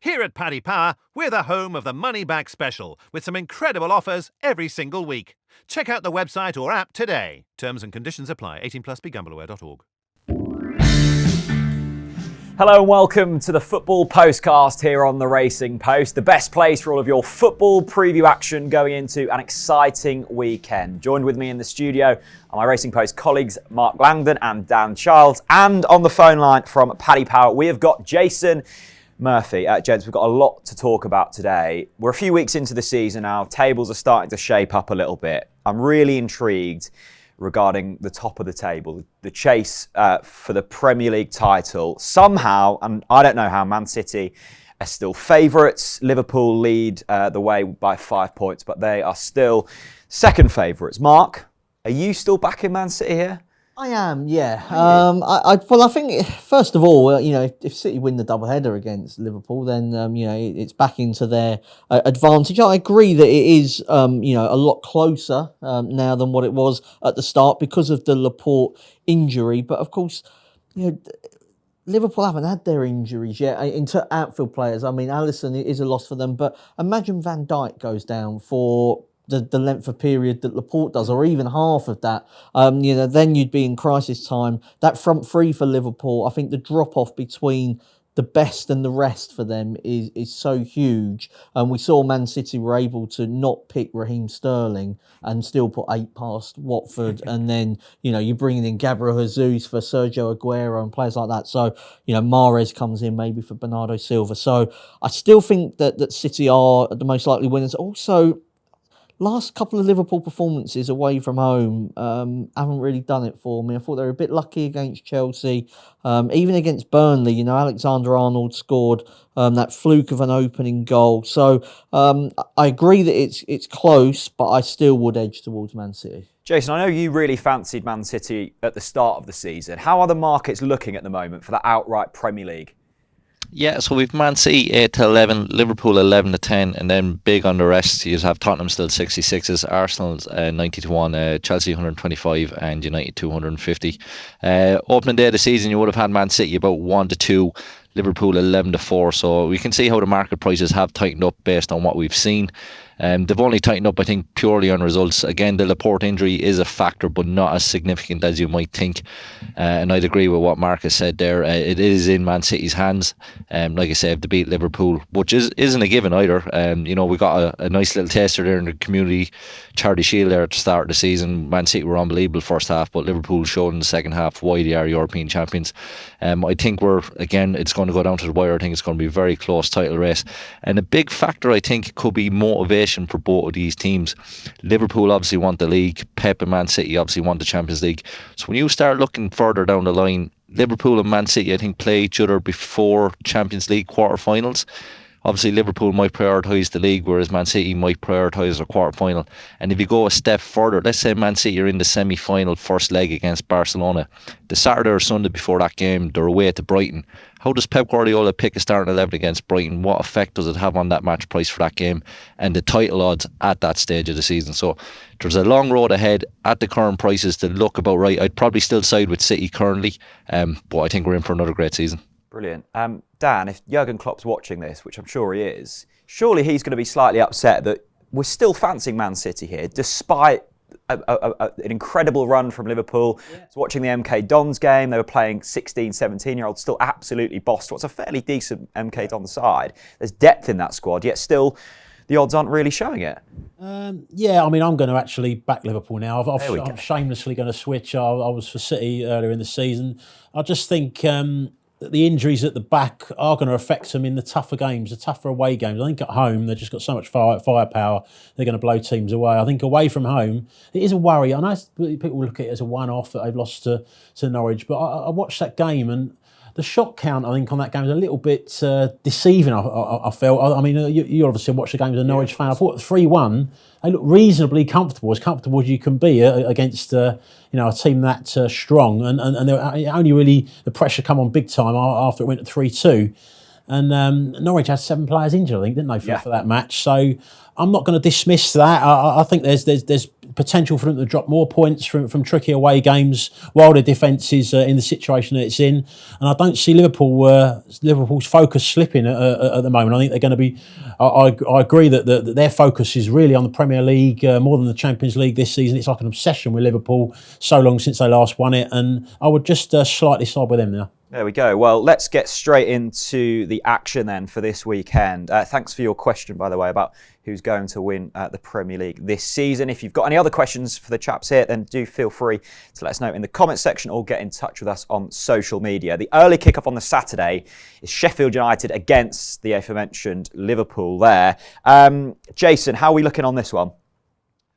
Here at Paddy Power, we're the home of the Money Back Special, with some incredible offers every single week. Check out the website or app today. Terms and conditions apply. 18 plus begambleaware.org. Hello and welcome to the Football Postcast here on the Racing Post, the best place for all of your football preview action going into an exciting weekend. Joined with me in the studio are my Racing Post colleagues Mark Langdon and Dan Childs, and on the phone line from Paddy Power we have got Jason Murphy. Gents, we've got a lot to talk about today. We're a few weeks into the season now, tables are starting to shape up a little bit. I'm really intrigued regarding the top of the table, the chase for the Premier League title. Somehow, and I don't know how, Man City are still favourites. Liverpool lead the way by 5 points, but they are still second favourites. Mark, are you still backing Man City here? I am, yeah. I think, first of all, if City win the double-header against Liverpool, then, it's back into their advantage. I agree that it is, a lot closer now than what it was at the start because of the Laporte injury. But, of course, Liverpool haven't had their injuries yet into outfield players. I mean, Alisson is a loss for them. But imagine Van Dijk goes down for the length of period that Laporte does, or even half of that, then you'd be in crisis time. That front three for Liverpool, I think the drop-off between the best and the rest for them is so huge. And we saw Man City were able to not pick Raheem Sterling and still put 8 past Watford. And then, you're bringing in Gabriel Jesus for Sergio Aguero and players like that. So, Mahrez comes in maybe for Bernardo Silva. So I still think that City are the most likely winners. Also, last couple of Liverpool performances away from home haven't really done it for me. I thought they were a bit lucky against Chelsea. Even against Burnley, Alexander-Arnold scored that fluke of an opening goal. So I agree that it's close, but I still would edge towards Man City. Jason, I know you really fancied Man City at the start of the season. How are the markets looking at the moment for that outright Premier League? Yeah, so we've Man City 8 to 11, Liverpool 11 to 10, and then big on the rest. You have Tottenham still 66s, Arsenal's 90 to 1, Chelsea 125, and United 250. Opening day of the season, you would have had Man City about 1 to 2, Liverpool 11 to 4. So we can see how the market prices have tightened up based on what we've seen. They've only tightened up, I think, purely on results. Again, the Laporte injury is a factor, but not as significant as you might think. And I'd agree with what Mark has said there. It is in Man City's hands. Like I said, to beat Liverpool, which isn't a given either. We got a nice little taster there in the Community Charity Shield there at the start of the season. Man City were unbelievable first half, but Liverpool showed in the second half why they are European champions. I think it's going to go down to the wire. I think it's going to be a very close title race. And a big factor, I think, could be motivation for both of these teams. Liverpool obviously want the league. Pep and Man City obviously want the Champions League. So when you start looking further down the line, Liverpool and Man City, I think, play each other before Champions League quarterfinals. Obviously, Liverpool might prioritise the league, whereas Man City might prioritise a quarter-final. And if you go a step further, let's say Man City are in the semi-final first leg against Barcelona. The Saturday or Sunday before that game, they're away to Brighton. How does Pep Guardiola pick a starting 11 against Brighton? What effect does it have on that match price for that game and the title odds at that stage of the season? So there's a long road ahead at the current prices to look about right. I'd probably still side with City currently, but I think we're in for another great season. Brilliant. Dan, if Jurgen Klopp's watching this, which I'm sure he is, surely he's going to be slightly upset that we're still fancying Man City here, despite an incredible run from Liverpool. Yeah. I was watching the MK Dons game. They were playing 16, 17-year-olds, still absolutely bossed what's a fairly decent MK Dons side. There's depth in that squad, yet still the odds aren't really showing it. I'm going to actually back Liverpool now. I'm shamelessly going to switch. I was for City earlier in the season. I just think that the injuries at the back are going to affect them in the tougher games, the tougher away games. I think at home, they've just got so much firepower, they're going to blow teams away. I think away from home, it is a worry. I know people look at it as a one-off that they've lost to Norwich, but I watched that game and the shot count, I think, on that game was a little bit deceiving, I felt. I mean, you obviously watched the game as a Norwich fan. I thought 3-1, they looked reasonably comfortable as you can be against a team that strong. And only really the pressure come on big time after it went to 3-2. And Norwich had 7 players injured, I think, didn't they, for that match? So I'm not going to dismiss that. I think there's potential for them to drop more points from tricky away games while their defence is in the situation that it's in. And I don't see Liverpool's focus slipping at the moment. I think they're going to be. I agree that their focus is really on the Premier League more than the Champions League this season. It's like an obsession with Liverpool so long since they last won it, and I would just slightly side with them now. There we go. Well, let's get straight into the action then for this weekend. Thanks for your question, by the way, about who's going to win the Premier League this season. If you've got any other questions for the chaps here, then do feel free to let us know in the comments section or get in touch with us on social media. The early kickoff on the Saturday is Sheffield United against the aforementioned Liverpool there. Jason, how are we looking on this one?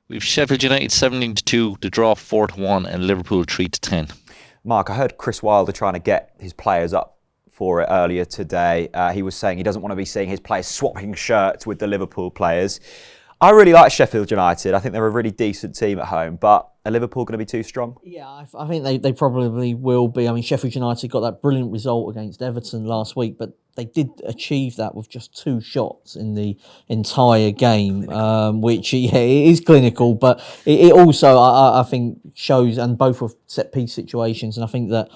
We've Sheffield United 17-2, the draw 4-1, and Liverpool 3-10. Mark, I heard Chris Wilder trying to get his players up for it earlier today. He was saying he doesn't want to be seeing his players swapping shirts with the Liverpool players. I really like Sheffield United. I think they're a really decent team at home, but are Liverpool going to be too strong? Yeah, I think they probably will be. I mean, Sheffield United got that brilliant result against Everton last week, but they did achieve that with just 2 shots in the entire game, which it is clinical, but it also, I think, shows, and both of set-piece situations, and I think that,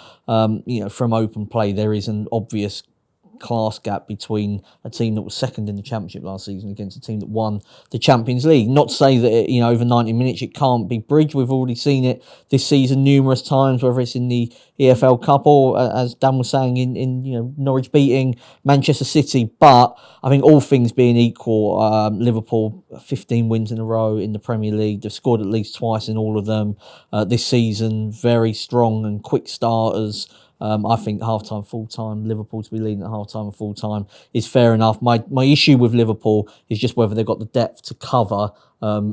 from open play, there is an obvious class gap between a team that was second in the Championship last season against a team that won the Champions League. Not to say that over 90 minutes it can't be bridged. We've already seen it this season numerous times, whether it's in the EFL Cup or, as Dan was saying, in Norwich beating Manchester City. But I think all things being equal, Liverpool 15 wins in a row in the Premier League. They've scored at least twice in all of them this season. Very strong and quick starters. I think half-time, full-time, Liverpool to be leading at half-time and full-time is fair enough. My issue with Liverpool is just whether they've got the depth to cover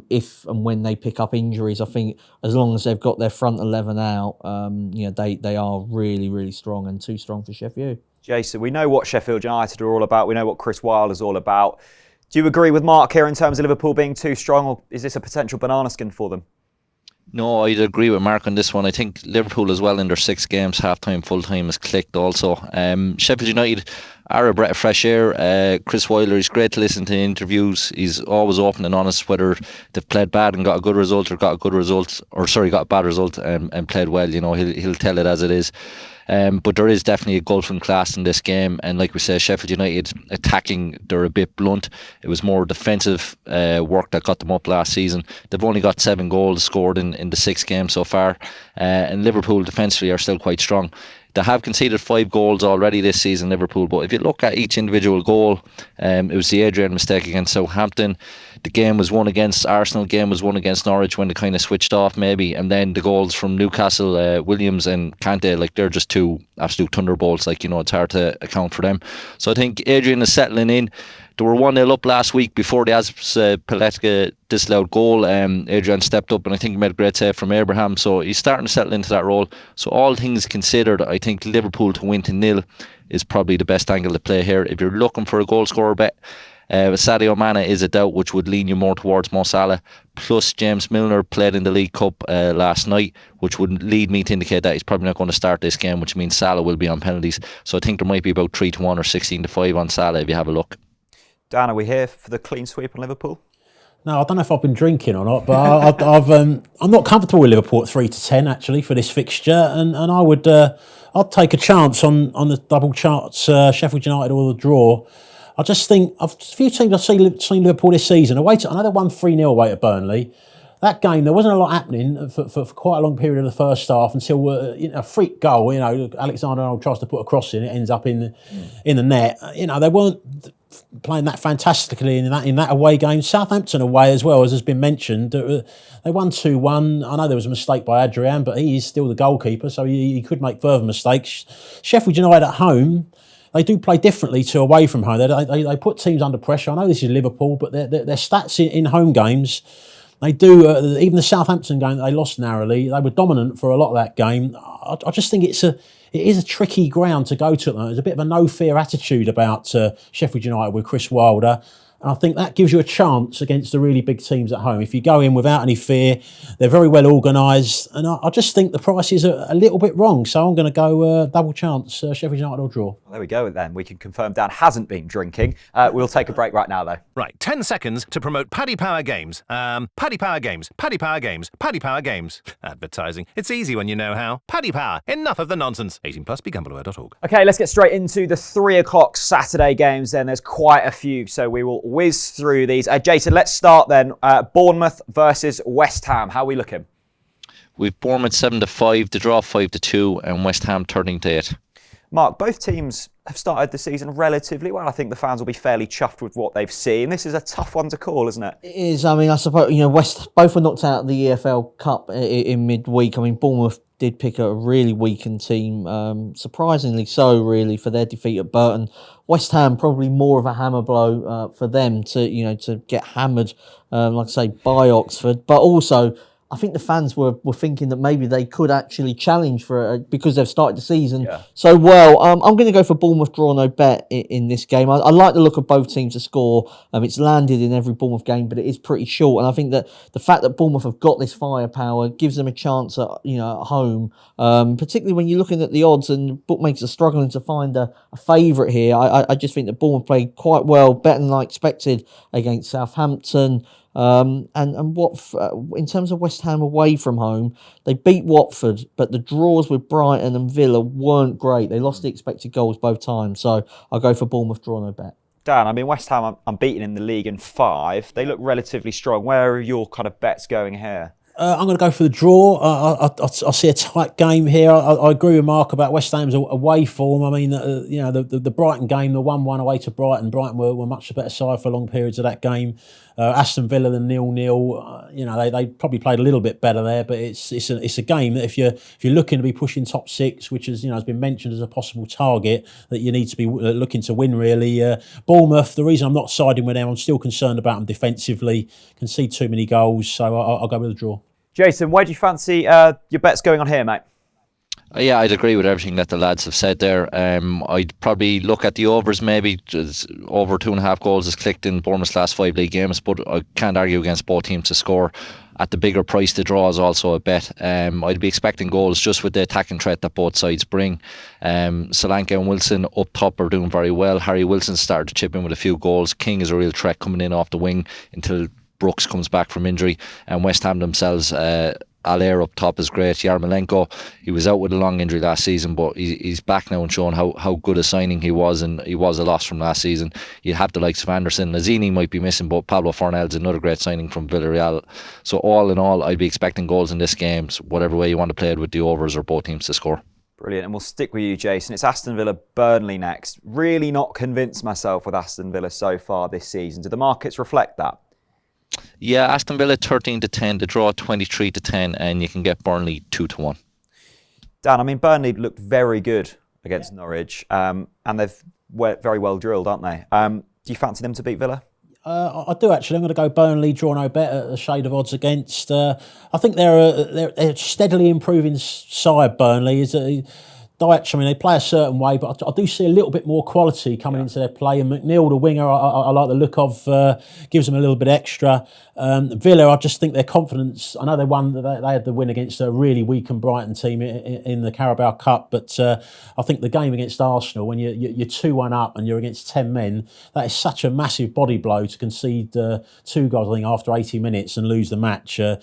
if and when they pick up injuries. I think as long as they've got their front 11 out, they are really, really strong, and too strong for Sheffield. Jason, we know what Sheffield United are all about. We know what Chris Wilder's all about. Do you agree with Mark here in terms of Liverpool being too strong, or is this a potential banana skin for them? No, I'd agree with Mark on this one. I think Liverpool as well in their 6 games, half-time, full-time has clicked also. Sheffield United are a breath of fresh air. Chris Wilder, he's great to listen to in interviews. He's always open and honest, whether they've played bad and got a good result, or got a bad result and played well. He'll tell it as it is. But there is definitely a golfing class in this game, and like we say, Sheffield United attacking, they're a bit blunt. It was more defensive work that got them up last season. They've only got 7 goals scored in the 6 games so far, and Liverpool defensively are still quite strong. They have conceded 5 goals already this season, Liverpool, but if you look at each individual goal, it was the Adrian mistake against Southampton. The game was won against Arsenal, game was won against Norwich when they kind of switched off maybe, and then the goals from Newcastle, Williams and Kante, they're just 2 absolute thunderbolts, it's hard to account for them. So I think Adrian is settling in. They were 1-0 up last week before the Paletka disallowed goal. Adrian stepped up and I think he made a great save from Abraham. So he's starting to settle into that role. So all things considered, I think Liverpool to win to 0 is probably the best angle to play here. If you're looking for a goal scorer bet, Sadio Mane is a doubt, which would lean you more towards Mo Salah. Plus James Milner played in the League Cup last night, which would lead me to indicate that he's probably not going to start this game, which means Salah will be on penalties. So I think there might be about 3-1 or 16-5 on Salah if you have a look. Dan, are we here for the clean sweep on Liverpool? No, I don't know if I've been drinking or not, but I'm not comfortable with Liverpool at 3-10 actually for this fixture, and I'd take a chance on the double chance, Sheffield United or the draw. I just think a few teams I've seen Liverpool this season. I know they won 3-0 away to Burnley. That game, there wasn't a lot happening for quite a long period of the first half until a freak goal. Alexander-Arnold tries to put a cross in, it ends up in the net. They weren't playing that fantastically in that away game. Southampton away as well, as has been mentioned. They won 2-1. I know there was a mistake by Adrian, but he is still the goalkeeper, so he could make further mistakes. Sheffield United at home, they do play differently to away from home. They put teams under pressure. I know this is Liverpool, but their stats in home games, they do, even the Southampton game that they lost narrowly, they were dominant for a lot of that game. I just think it is a tricky ground to go to. There's a bit of a no-fear attitude about Sheffield United with Chris Wilder. And I think that gives you a chance against the really big teams at home. If you go in without any fear, they're very well organised. And I just think the prices are a little bit wrong. So I'm going to go double chance, Sheffield United or draw. Well, there we go then. We can confirm Dan hasn't been drinking. We'll take a break right now, though. Right, 10 seconds to promote Paddy Power Games. Paddy Power Games, Paddy Power Games, Paddy Power Games. Advertising. It's easy when you know how. Paddy Power. Enough of the nonsense. 18 plus, begambleaware.org. Okay, let's get straight into the 3 o'clock Saturday games then. There's quite a few, so we will whiz through these. Jason, let's start then. Bournemouth versus West Ham. How are we looking? We've Bournemouth 7-5, the draw 5-2, and West Ham 13-8. Mark, both teams have started the season relatively well. I think the fans will be fairly chuffed with what they've seen. This is a tough one to call, isn't it? It is. I mean, I suppose, both were knocked out of the EFL Cup in midweek. I mean, Bournemouth did pick a really weakened team, surprisingly so, really, for their defeat at Burton. West Ham probably more of a hammer blow for them to get hammered, like I say, by Oxford, but also I think the fans were thinking that maybe they could actually challenge for it because they've started the season so well. I'm going to go for Bournemouth draw no bet in this game. I like the look of both teams to score. It's landed in every Bournemouth game, but it is pretty short. And I think that the fact that Bournemouth have got this firepower gives them a chance at home, particularly when you're looking at the odds and bookmakers are struggling to find a favourite here. I just think that Bournemouth played quite well, better than I expected against Southampton. And what in terms of West Ham away from home, they beat Watford, but the draws with Brighton and Villa weren't great. They lost the expected goals both times, so I'll go for Bournemouth draw no bet. Dan, I mean, West Ham unbeaten in the league in 5. They look relatively strong. Where are your kind of bets going here? I'm going to go for the draw. I see a tight game here. I agree with Mark about West Ham's away form. I mean, the Brighton game, the 1-1 away to Brighton. Brighton were much the better side for long periods of that game. Aston Villa, the 0-0. They probably played a little bit better there, but it's a game that if you're looking to be pushing top 6, which has been mentioned as a possible target, that you need to be looking to win really. Bournemouth, the reason I'm not siding with them, I'm still concerned about them defensively. Concede too many goals, so I'll go with the draw. Jason, where do you fancy your bets going on here, mate? Yeah, I'd agree with everything that the lads have said there. I'd probably look at the overs, maybe just over 2.5 goals is clicked in Bournemouth's last 5 league games, but I can't argue against both teams to score. At the bigger price, the draw is also a bet. I'd be expecting goals just with the attacking threat that both sides bring. Solanke and Wilson up top are doing very well. Harry Wilson started to chip in with a few goals. King is a real threat coming in off the wing until Brooks comes back from injury, and West Ham themselves, Allaire up top is great. Yarmolenko, he was out with a long injury last season, but he's back now and showing how good a signing he was, and he was a loss from last season. You have the likes of Anderson. Lazzini might be missing, but Pablo Fornel's another great signing from Villarreal. So all in all, I'd be expecting goals in this game, whatever way you want to play it, with the overs or both teams to score. Brilliant, and we'll stick with you, Jason. It's Aston Villa, Burnley next. Really not convinced myself with Aston Villa so far this season. Do the markets reflect that? Yeah, Aston Villa 13-10, the draw 23-10, and you can get Burnley 2-1. Dan, I mean, Burnley looked very good against Norwich, and they've very well drilled, aren't they? Do you fancy them to beat Villa? I do actually. I'm going to go Burnley, draw no bet at a shade of odds against. I think they're a steadily improving side. Burnley is Dyche, I mean, they play a certain way, but I do see a little bit more quality coming into their play. And McNeil, the winger, I like the look of, gives them a little bit extra. Villa, I just think their confidence. I know they had the win against a really weakened Brighton team in the Carabao Cup, but I think the game against Arsenal, when you're 2-1 up and you're against 10 men, that is such a massive body blow to concede 2 goals, I think, after 80 minutes and lose the match. And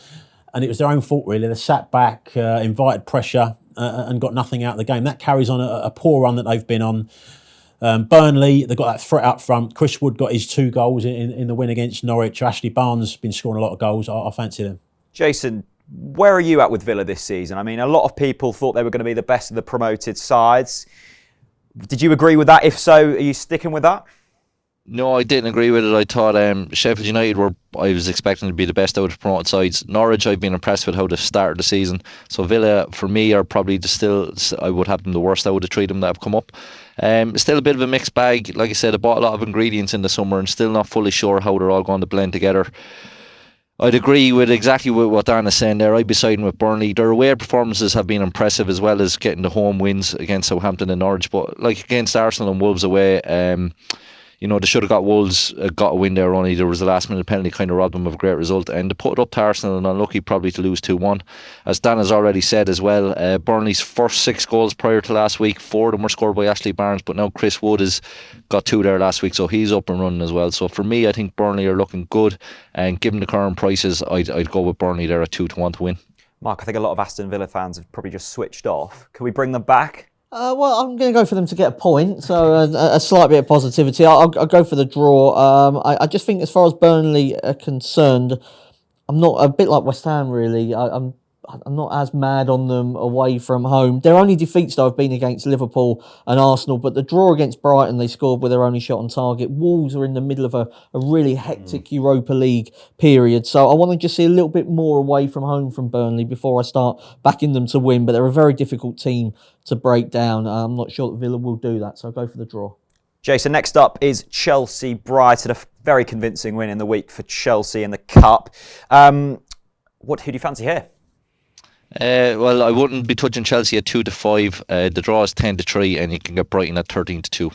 it was their own fault, really. They sat back, invited pressure, and got nothing out of the game. That carries on a poor run that they've been on. Burnley, they've got that threat up front. Chris Wood got his 2 goals in the win against Norwich. Ashley Barnes has been scoring a lot of goals. I fancy them. Jason, where are you at with Villa this season? I mean, a lot of people thought they were going to be the best of the promoted sides. Did you agree with that? If so, are you sticking with that? No, I didn't agree with it. I thought Sheffield United I was expecting to be the best out of promoted sides. Norwich, I've been impressed with how they've started the season. So Villa, for me, are probably I would have them the worst out of the 3 of them that have come up. Still a bit of a mixed bag. Like I said, I bought a lot of ingredients in the summer and still not fully sure how they're all going to blend together. I'd agree with exactly what Dan is saying there. I'd be siding with Burnley. Their away performances have been impressive, as well as getting the home wins against Southampton and Norwich. But like against Arsenal and Wolves away, they should have got Wolves, got a win there only. There was a last minute penalty kind of robbed them of a great result. And to put it up to Arsenal and unlucky probably to lose 2-1. As Dan has already said as well, Burnley's first 6 goals prior to last week, 4 of them were scored by Ashley Barnes, but now Chris Wood has got 2 there last week, so he's up and running as well. So for me, I think Burnley are looking good, and given the current prices, I'd go with Burnley there at 2-1 to win. Mark, I think a lot of Aston Villa fans have probably just switched off. Can we bring them back? Well, I'm going to go for them to get a point, so a slight bit of positivity. I'll go for the draw. I just think as far as Burnley are concerned, I'm not, a bit like West Ham really, I'm not as mad on them away from home. Their only defeats though have been against Liverpool and Arsenal, but the draw against Brighton, they scored with their only shot on target. Wolves are in the middle of a really hectic Europa League period, so I want to just see a little bit more away from home from Burnley before I start backing them to win, but they're a very difficult team to break down. I'm not sure that Villa will do that, so I'll go for the draw. Jason, next up is Chelsea-Brighton, a very convincing win in the week for Chelsea in the Cup. Who do you fancy here? Well, I wouldn't be touching Chelsea at 2-5. The draw is 10-3, and you can get Brighton at 13-2.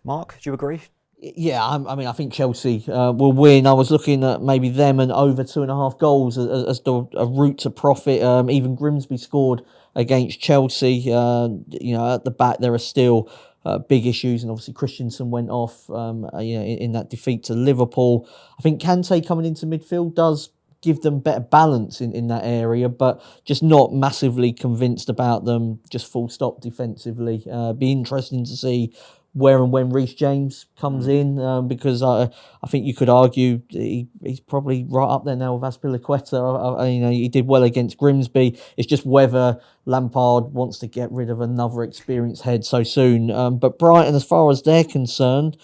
Mark, do you agree? Yeah, I think Chelsea will win. I was looking at maybe them and over 2.5 goals as a route to profit. Even Grimsby scored against Chelsea. At the back there are still big issues, and obviously Christensen went off. In that defeat to Liverpool. I think Kante coming into midfield does give them better balance in that area, but just not massively convinced about them, just full stop defensively. Be interesting to see where and when Reece James comes in, because I think you could argue he's probably right up there now with Azpilicueta. He did well against Grimsby. It's just whether Lampard wants to get rid of another experienced head so soon. But Brighton, as far as they're concerned,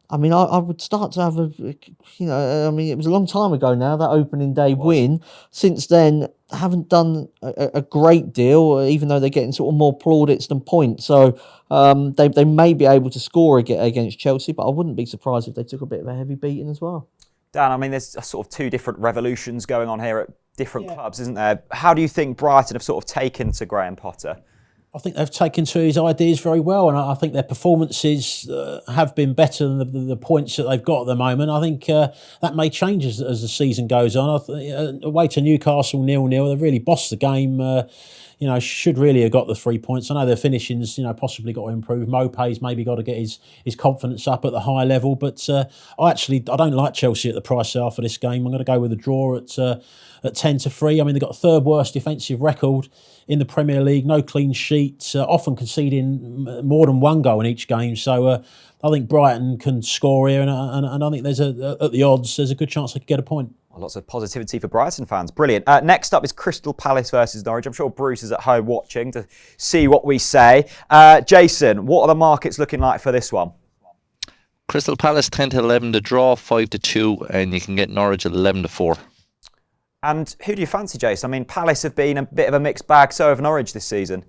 I would start to have it was a long time ago now, that opening day win. Since then, haven't done a great deal, even though they're getting sort of more plaudits than points. So they may be able to score against Chelsea, but I wouldn't be surprised if they took a bit of a heavy beating as well. Dan, there's a sort of 2 different revolutions going on here at different clubs, isn't there? How do you think Brighton have sort of taken to Graham Potter? I think they've taken to his ideas very well, and I think their performances have been better than the points that they've got at the moment. I think that may change as the season goes on. Away to Newcastle 0-0, they've really bossed the game. Should really have got the 3 points. I know their finishing's possibly got to improve. Mopé's maybe got to get his confidence up at the high level, but I don't like Chelsea at the price they are for this game. I'm going to go with a draw at 10-3. They've got the 3rd worst defensive record in the Premier League, no clean sheets, often conceding more than 1 goal in each game. So I think Brighton can score here, and I think at the odds, there's a good chance they could get a point. Well, lots of positivity for Brighton fans. Brilliant. Next up is Crystal Palace versus Norwich. I'm sure Bruce is at home watching to see what we say. Jason, what are the markets looking like for this one? Crystal Palace 10-11, the draw 5-2, and you can get Norwich at 11-4. And who do you fancy, Jason? Palace have been a bit of a mixed bag, so have Norwich this season.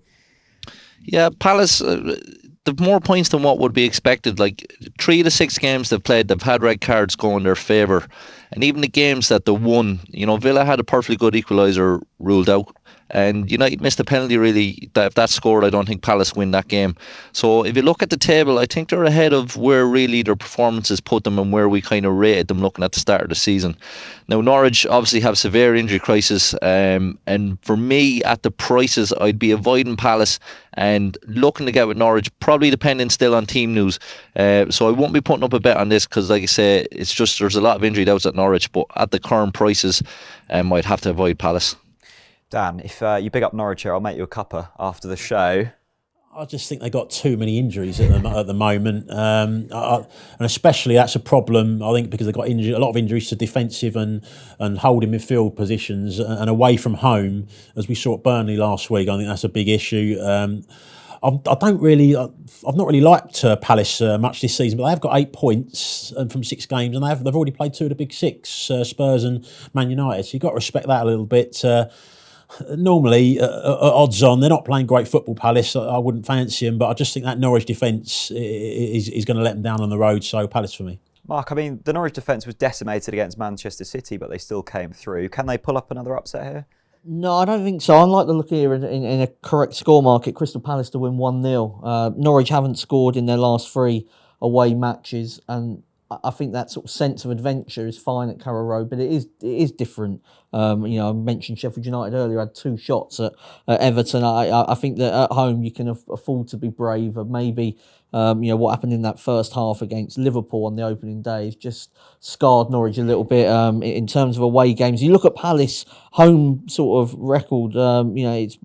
Yeah, Palace, they've more points than what would be expected. 3 of the 6 games they've played, they've had red cards go in their favour. And even the games that they won, Villa had a perfectly good equaliser ruled out. And United missed a penalty, really. If that scored, I don't think Palace win that game. So if you look at the table, I think they're ahead of where really their performances put them and where we kind of rated them looking at the start of the season. Now, Norwich obviously have severe injury crisis. And for me, at the prices, I'd be avoiding Palace and looking to get with Norwich, probably depending still on team news. So I won't be putting up a bet on this because, like I say, it's just there's a lot of injury doubts at Norwich. But at the current prices, I'd have to avoid Palace. Dan, if you big up Norwich here, I'll make you a cuppa after the show. I just think they got too many injuries at the moment, and especially that's a problem. I think because they've got a lot of injuries to defensive and holding midfield positions, and away from home, as we saw at Burnley last week. I think that's a big issue. I've not really liked Palace much this season, but they have got 8 points from 6 games, and they've already played 2 of the big 6, Spurs and Man United. So you've got to respect that a little bit. Normally, odds on, they're not playing great football, Palace. I wouldn't fancy them, but I just think that Norwich defence is going to let them down on the road, so Palace for me. Mark, the Norwich defence was decimated against Manchester City, but they still came through. Can they pull up another upset here? No, I don't think so. I like the look here in a correct score market. Crystal Palace to win 1-0. Norwich haven't scored in their last 3 away matches, and I think that sort of sense of adventure is fine at Carrow Road, but it is different. I mentioned Sheffield United earlier, had 2 shots at Everton. I think that at home you can afford to be braver. Maybe what happened in that first half against Liverpool on the opening day has just scarred Norwich a little bit in terms of away games. You look at Palace home sort of record. It's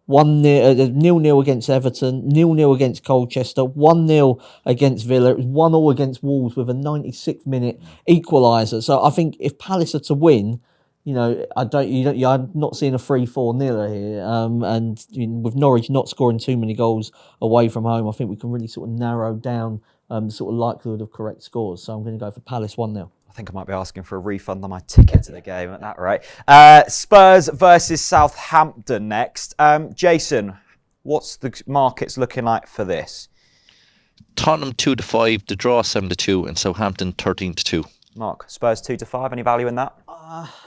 1-0, 0-0 against Everton, 0-0 against Colchester, 1-0 against Villa. It was 1-1 against Wolves with a 96th minute equaliser. So I think if Palace are to win, I'm not seeing a 3-4 here. And with Norwich not scoring too many goals away from home, I think we can really sort of narrow down the sort of likelihood of correct scores. So I'm going to go for Palace 1-0. I think I might be asking for a refund on my ticket to the game at that rate. Spurs versus Southampton next. Jason, what's the markets looking like for this? Tottenham 2-5, the draw 7-2, and Southampton 13-2. Mark, Spurs 2-5. Any value in that?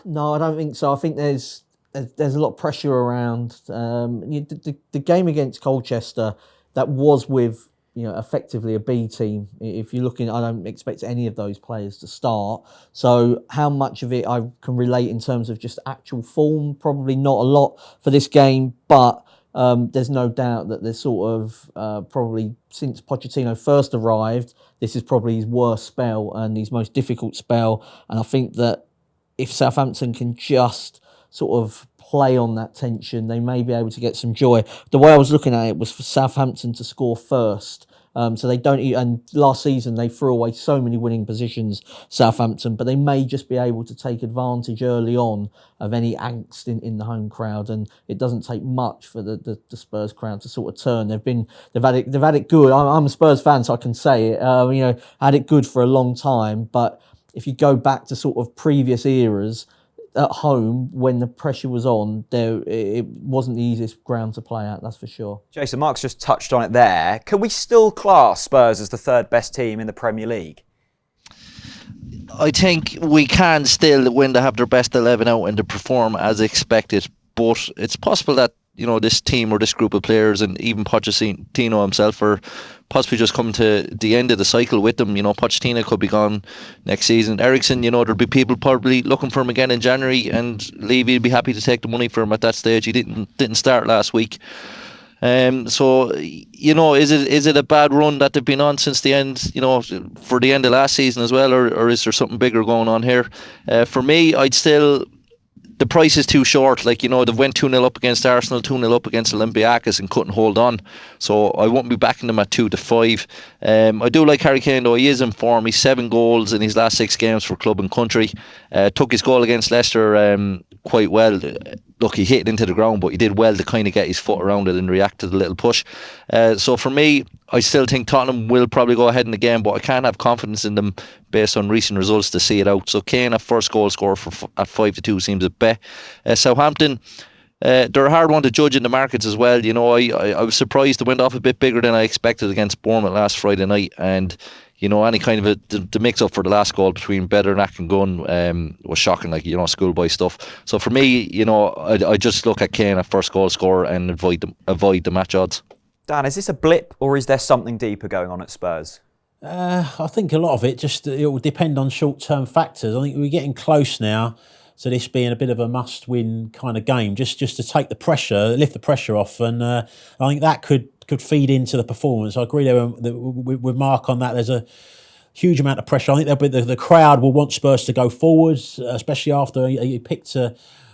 No, I don't think so. I think there's a lot of pressure around. The game against Colchester, that was with effectively a B team. If you're looking, I don't expect any of those players to start. So how much of it I can relate in terms of just actual form? Probably not a lot for this game, but there's no doubt that there's sort of probably since Pochettino first arrived, this is probably his worst spell and his most difficult spell. And I think that if Southampton can just sort of play on that tension, they may be able to get some joy. The way I was looking at it was for Southampton to score first. So they don't, and last season they threw away so many winning positions, Southampton, but they may just be able to take advantage early on of any angst in the home crowd, and it doesn't take much for the Spurs crowd to sort of turn. They've had it good. I'm a Spurs fan, so I can say it. Had it good for a long time, but if you go back to sort of previous eras, at home, when the pressure was on, it wasn't the easiest ground to play at, that's for sure. Jason, Mark's just touched on it there. Can we still class Spurs as the 3rd best team in the Premier League? I think we can still, when they have their best 11 out and to perform as expected, but it's possible that this team or this group of players and even Pochettino himself are possibly just coming to the end of the cycle with them. Pochettino could be gone next season. Eriksen, there'll be people probably looking for him again in January, and Levy would be happy to take the money for him at that stage. He didn't start last week. So is it a bad run that they've been on since the end, for the end of last season as well, or is there something bigger going on here? For me, the price is too short. They've went 2-0 up against Arsenal, 2-0 up against Olympiacos and couldn't hold on. So I won't be backing them at 2-5. I do like Harry Kane though. He is in form. He's 7 goals in his last 6 games for club and country. Took his goal against Leicester quite well. Look, he hit it into the ground, but he did well to kind of get his foot around it and react to the little push. So for me, I still think Tottenham will probably go ahead in the game, but I can't have confidence in them based on recent results to see it out. So Kane, a first goal scorer at 5-2 seems a bet. Southampton, they're a hard one to judge in the markets as well. I was surprised they went off a bit bigger than I expected against Bournemouth last Friday night, and any kind of the mix up for the last goal between Bedernach and Gunn was shocking, schoolboy stuff. So for me, I just look at Kane, a first goal scorer, and avoid the match odds. Dan, is this a blip or is there something deeper going on at Spurs? I think a lot of it it will depend on short-term factors. I think we're getting close now to this being a bit of a must-win kind of game, just to take the pressure, lift the pressure off, and I think that could feed into the performance. I agree there with Mark on that. There's a huge amount of pressure. I think the crowd will want Spurs to go forwards, especially after he picked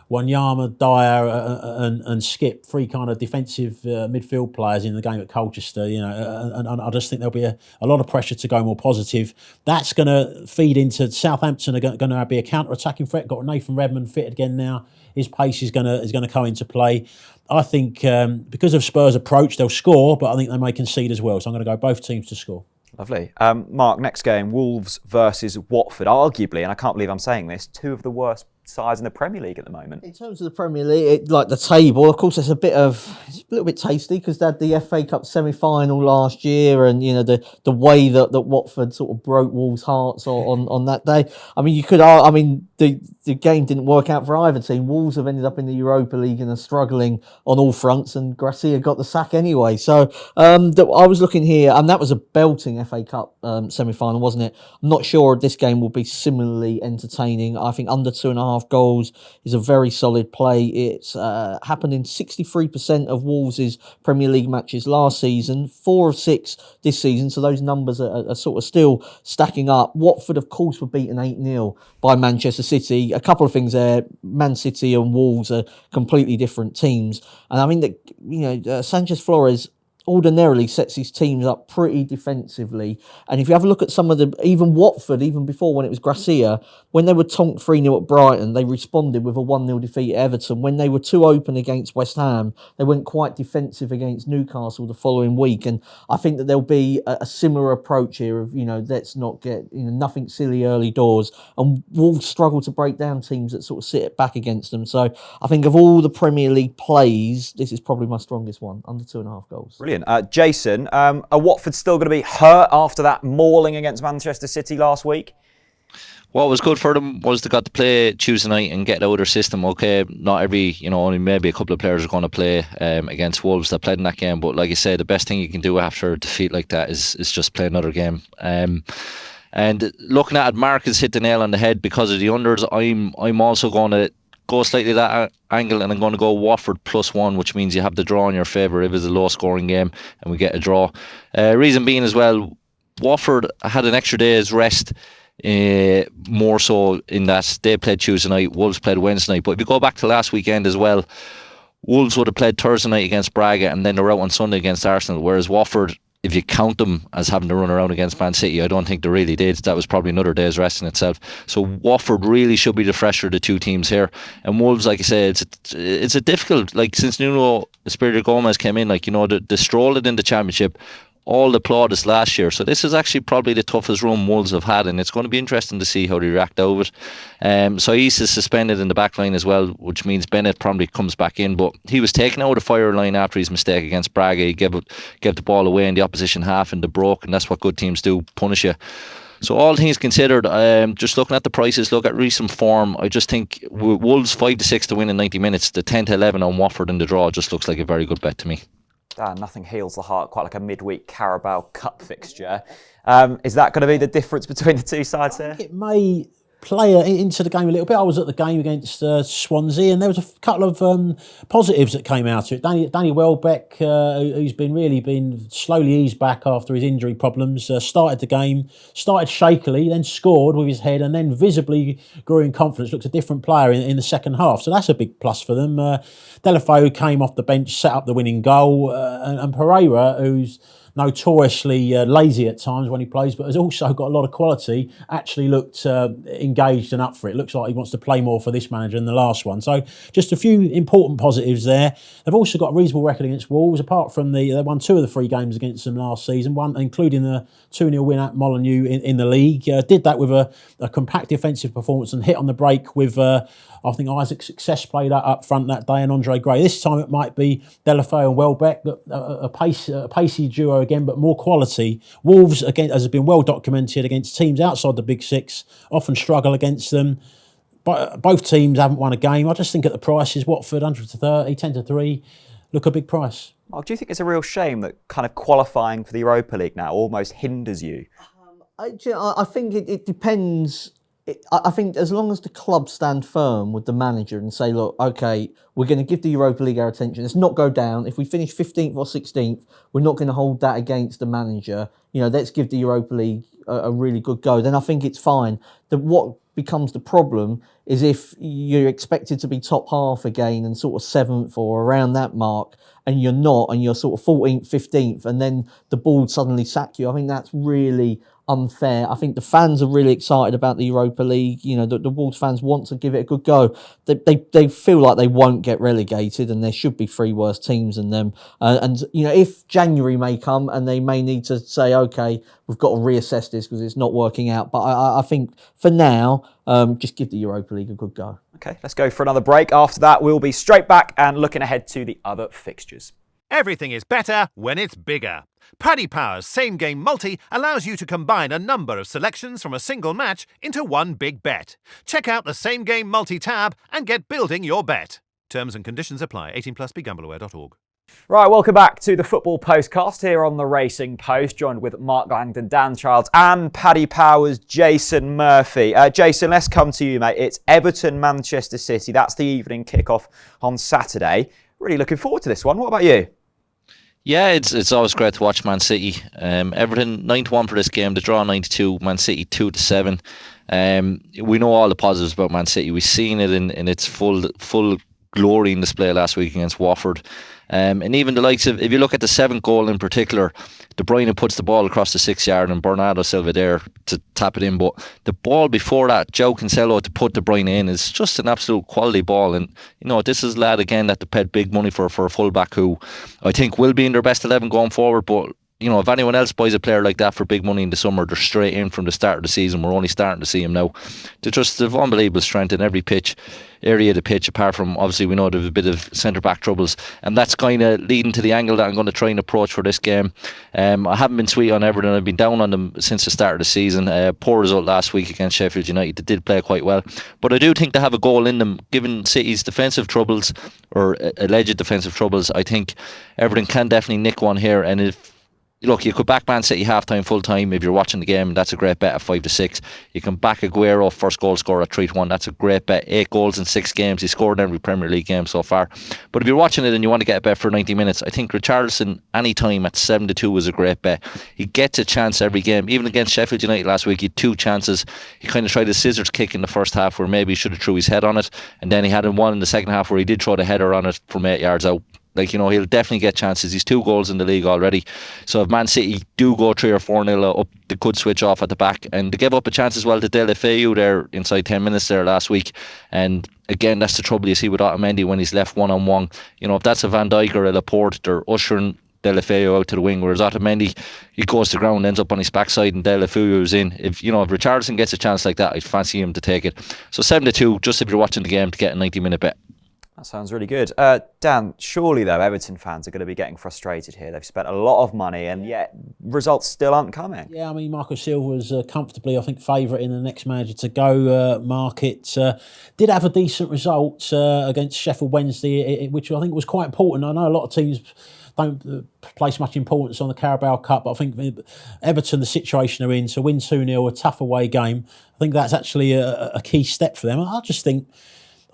Wanyama, Dyer and Skip, 3 kind of defensive midfield players in the game at Colchester, and I just think there'll be a lot of pressure to go more positive. That's going to feed into Southampton are going to be a counter-attacking threat. Got Nathan Redmond fitted again now. His pace is going to come into play. I think because of Spurs' approach, they'll score, but I think they may concede as well. So I'm going to go both teams to score. Lovely. Mark, next game, Wolves versus Watford. Arguably, and I can't believe I'm saying this, 2 of the worst sides in the Premier League at the moment. In terms of the Premier League, like the table, of course, it's a little bit tasty because they had the FA Cup semi-final last year, and the way that Watford sort of broke Wolves' hearts on that day. I mean, the game didn't work out for either team. Wolves have ended up in the Europa League and are struggling on all fronts, and Gracia got the sack anyway. So I was looking here, and that was a belting FA Cup semi-final, wasn't it? I'm not sure this game will be similarly entertaining. I think under 2.5 goals is a very solid play. It's happened in 63% of Wolves' Premier League matches last season, 4 of 6 this season, so those numbers are sort of still stacking up. Watford, of course, were beaten 8-0 by Manchester City. A couple of things there. Man City and Wolves are completely different teams. And I mean that Sanchez Flores ordinarily sets his teams up pretty defensively. And if you have a look at some of even Watford, even before when it was Gracia, when they were tonked 3-0 at Brighton, they responded with a 1-0 defeat at Everton. When they were too open against West Ham, they went quite defensive against Newcastle the following week. And I think that there'll be a similar approach here of, let's not get, nothing silly early doors. And Wolves struggle to break down teams that sort of sit back against them. So I think of all the Premier League plays, this is probably my strongest one, under 2.5 goals. Brilliant. Jason, are Watford still going to be hurt after that mauling against Manchester City last week? What was good for them was they got to play Tuesday night and get out of their system. Okay, not every, only maybe a couple of players are going to play against Wolves that played in that game. But like I say, the best thing you can do after a defeat like that is just play another game. And looking at it, Mark has hit the nail on the head because of the unders. I'm also going to go slightly that angle, and I'm going to go Watford +1, which means you have the draw in your favour if it's a low scoring game and we get a draw. Reason being as well, Watford had an extra day's rest, more so in that they played Tuesday night, Wolves played Wednesday night. But if you go back to last weekend as well, Wolves would have played Thursday night against Braga and then they're out on Sunday against Arsenal, whereas Watford, if you count them as having to run around against Man City, I don't think they really did. That was probably another day's rest in itself. So Watford really should be the fresher of the two teams here. And Wolves, like I said, it's a difficult, since Nuno Espirito Gomez came in, the stroll in the Championship, all the plaudits last year. So this is actually probably the toughest run Wolves have had, and it's going to be interesting to see how they react over it. So he's suspended in the back line as well, which means Bennett probably comes back in, but he was taken out of the fire line after his mistake against Braga. He gave the ball away in the opposition half and they broke, and that's what good teams do, punish you. So all things considered, just looking at the prices, look at recent form, I just think Wolves 5-6 to win in 90 minutes, the 10-11 on Watford in the draw just looks like a very good bet to me. Nothing heals the heart quite like a midweek Carabao Cup fixture. Is that going to be the difference between the two sides here? It may play into the game a little bit. I was at the game against Swansea, and there was a couple of positives that came out of it. Danny Welbeck, who's been slowly eased back after his injury problems, started the game, started shakily, then scored with his head, and then visibly grew in confidence. Looks a different player in the second half, so that's a big plus for them. Delafeu came off the bench, set up the winning goal, and Pereira, who's notoriously lazy at times when he plays, but has also got a lot of quality, actually looked engaged and up for it. Looks like he wants to play more for this manager than the last one. So just a few important positives there. They've also got a reasonable record against Wolves, apart from they won 2 of the 3 games against them last season, one including the 2-0 win at Molyneux in the league. Did that with a compact defensive performance and hit on the break with I think Isaac Success played up front that day and Andre Gray. This time it might be Delafeu and Welbeck, a pacey duo again, but more quality. Wolves, again, as has been well documented, against teams outside the Big Six, often struggle against them. But both teams haven't won a game. I just think at the prices, Watford 100-30, 10-3, look a big price. Mark, do you think it's a real shame that kind of qualifying for the Europa League now almost hinders you? I think it depends. I think as long as the club stand firm with the manager and say, look, okay, we're going to give the Europa League our attention. Let's not go down. If we finish 15th or 16th, we're not going to hold that against the manager. Let's give the Europa League a really good go. Then I think it's fine. What becomes the problem is if you're expected to be top half again and sort of 7th or around that mark, and you're not, and you're sort of 14th, 15th, and then the board suddenly sack you. I think that's really unfair. I think the fans are really excited about the Europa League. The Wolves fans want to give it a good go. They feel like they won't get relegated, and there should be 3 worse teams than them. If January may come and they may need to say, okay, we've got to reassess this because it's not working out. But I think for now, just give the Europa League a good go. Okay, let's go for another break. After that, we'll be straight back and looking ahead to the other fixtures. Everything is better when it's bigger. Paddy Power's Same Game Multi allows you to combine a number of selections from a single match into one big bet. Check out the Same Game Multi tab and get building your bet. Terms and conditions apply. 18 plus. BeGambleAware.org. Right, welcome back to the Football Postcast here on the Racing Post, joined with Mark Langdon, Dan Childs and Paddy Power's Jason Murphy. Jason, let's come to you, mate. It's Everton, Manchester City. That's the evening kickoff on Saturday. Really looking forward to this one. What about you? Yeah, it's always great to watch Man City. Everton 9-1 for this game. The draw 9-2. Man City 2-7. We know all the positives about Man City. We've seen it in its full glory in display last week against Watford. And even the likes of, if you look at the 7th goal in particular, De Bruyne puts the ball across the 6 yard and Bernardo Silva there to tap it in. But the ball before that, Joe Cancelo to put De Bruyne in, is just an absolute quality ball. And, you know, this is a lad, again, that they paid big money for a full-back who I think will be in their best 11 going forward. But, you know, if anyone else buys a player like that for big money in the summer, they're straight in from the start of the season. We're only starting to see him now. They've unbelievable strength in every area of the pitch, apart from, obviously, we know there's a bit of centre-back troubles. And that's kind of leading to the angle that I'm going to try and approach for this game. I haven't been sweet on Everton. I've been down on them since the start of the season. Poor result last week against Sheffield United. They did play quite well. But I do think they have a goal in them. Given City's defensive troubles, or alleged defensive troubles, I think Everton can definitely nick one here. And if look, you could back Man City half-time, full-time if you're watching the game. That's a great bet at 5-6. You can back Aguero, first goal scorer at 3-1. That's a great bet. 8 goals in 6 games. He scored in every Premier League game so far. But if you're watching it and you want to get a bet for 90 minutes, I think Richarlison anytime at 7-2 was a great bet. He gets a chance every game. Even against Sheffield United last week, he had 2 chances. He kind of tried a scissors kick in the first half where maybe he should have threw his head on it. And then he had one in the second half where he did throw the header on it from 8 yards out. Like, you know, he'll definitely get chances. He's 2 goals in the league already. So if Man City do go 3 or 4-0 up, they could switch off at the back. And they gave up a chance as well to Deulofeu there inside 10 minutes there last week. And again, that's the trouble you see with Otamendi when he's left one-on-one. You know, if that's a Van Dijk or a Laporte, they're ushering Deulofeu out to the wing, whereas Otamendi, he goes to ground, ends up on his backside, and Deulofeu is in. If Richarlison gets a chance like that, I'd fancy him to take it. So 7-2, just if you're watching the game, to get a 90-minute bet. That sounds really good. Dan, surely though Everton fans are going to be getting frustrated here. They've spent a lot of money and yet results still aren't coming. Yeah, I mean, Marco Silva's comfortably, I think, favourite in the next manager to go market. Did have a decent result against Sheffield Wednesday, which I think was quite important. I know a lot of teams don't place much importance on the Carabao Cup, but I think Everton, the situation they're in, to win 2-0, a tough away game, I think that's actually a key step for them. I just think,